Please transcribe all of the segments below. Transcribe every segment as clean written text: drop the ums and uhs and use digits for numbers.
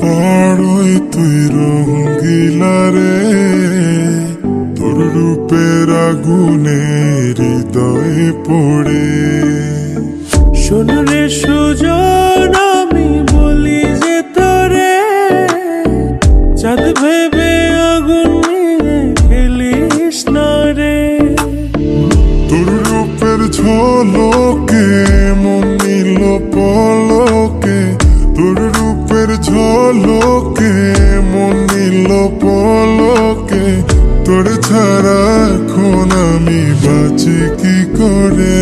বড়ই তুই রঙ্গিলা রে, তোর রূপের আগুনে হৃদয়ে পড়ে। শোন রে সুজন, আমি বলি যে তোরে, চাঁদ ভেবে আগুন নিয়ে খেলিস না রে। তোর রূপের ঝলকে মন নিল পলকে, তোর রূপের ঝলকে মন নিল পলকে। তোর ছাড়া এখন আমি বাঁচি কি করে।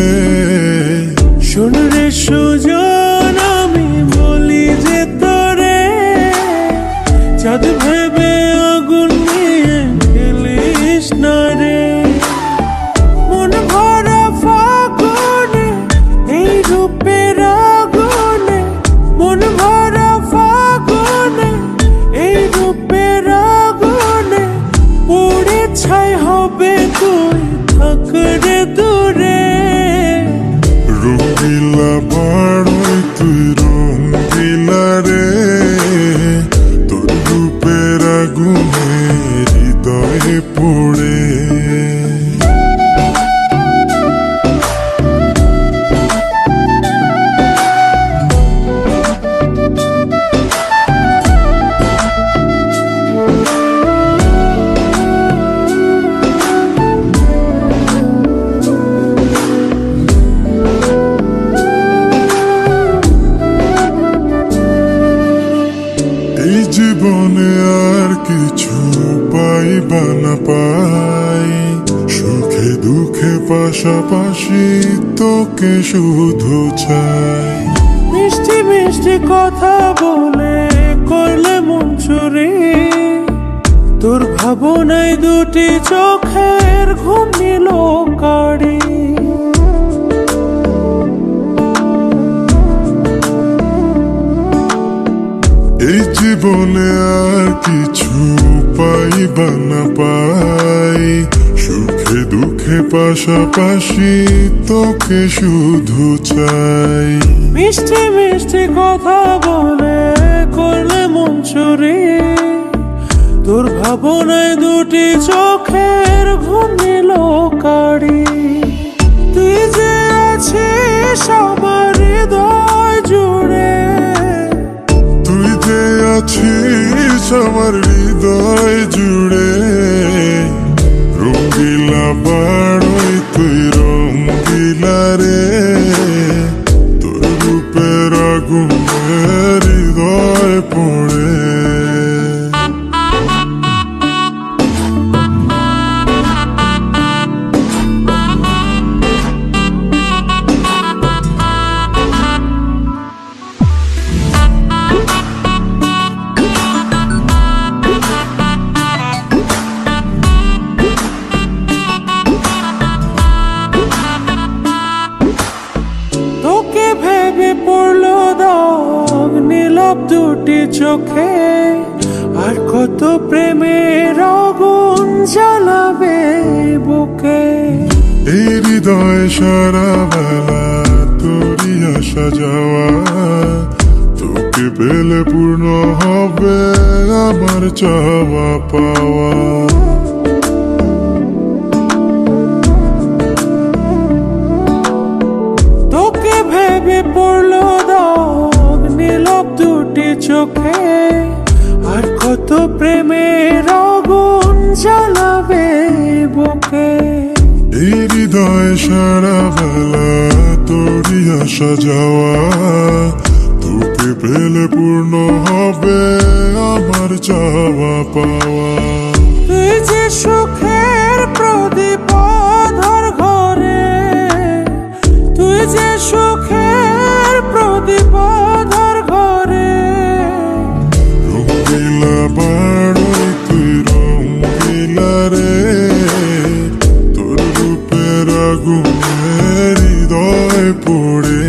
শোন রে সুজন, আমি বলি যে তোরে, চাঁদ ভেবে আগুন নিয়ে খেলিস না রে। মন ভরা ফাগুনে এই রূপের আগুনে, মন ভরা ফাগুনে এই রূপের আগুনে, পুড়ে ছাই হবে তুই থাক রে দূরে। রঙ্গিলা বড়ই তুই রঙ্গিলা রে, তোর রূপের আগুনে হৃদয়ে পড়ে। এই জীবনে আর কিছু পাইবা না পাই, সুখে দুঃখে পাশাপাশি তোকে শুধু চাই। মিষ্টি মিষ্টি কথা বলে করলে মন চুরি, তোর ভাবনায় দুটি চোখের ঘুম নিল কাড়ি। এই জীবনে আর কিছু পাইবা না পাই, সুখে দুঃখে পাশাপাশি তোকে শুধু চাই। মিষ্টি মিষ্টি কথা বলে করলে মন চুরি, তোর ভাবনায় দুটি চোখের ঘুম নিল কাড়ি। তুই যে আছিস আমার হৃদয় জুড়ে, তুই যে আছিস আমার হৃদয় জুড়ে। রঙ্গিলা বড়ই তুই রঙ্গিলা রে, তোর রূপের আগুনে হৃদয় পড়ে। তোকে ভেবে পড়লো দাগ নীলব দুটি চোখে, আর কত প্রেমের আগুন জ্বালাবে বুকে। এই হৃদয় সারা বেলা তোরই আসা যাওয়া, তোকে পেলে পূর্ণ হবে আমার চাওয়া পাওয়া। তোকে ভেবে পড়লো দাগ নীলব দুটি চোখে, আর কত প্রেমের আগুন জ্বালাবে বুকে। এই হৃদয় সারা বেলা তোরই আসা যাওয়া, তোকে পেলে পূর্ণ হবে আমার চাওয়া পাওয়া। তুই যে সুখের প্রদীপ ধর ঘরে, তুই যে সুখের প্রদীপ ধর ঘরে। রঙ্গিলা বড়ই তুই রঙ্গিলা রে, তোর রূপের আগুনে হৃদয় পড়ে।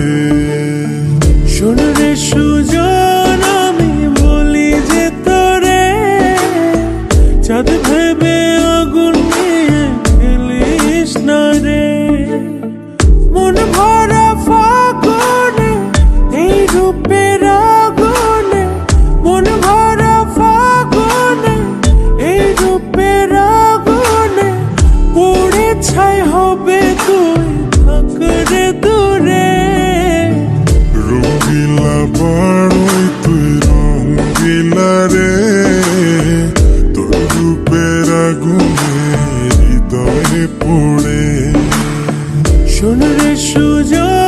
শোন রে সুজন, আমি বলি যে তোরে, চাঁদ ভেবে আগুন নিয়ে খেলিস না রে। মন ভরা ফাগুনে এই রূপের আগুনে, মন ভরা সুজন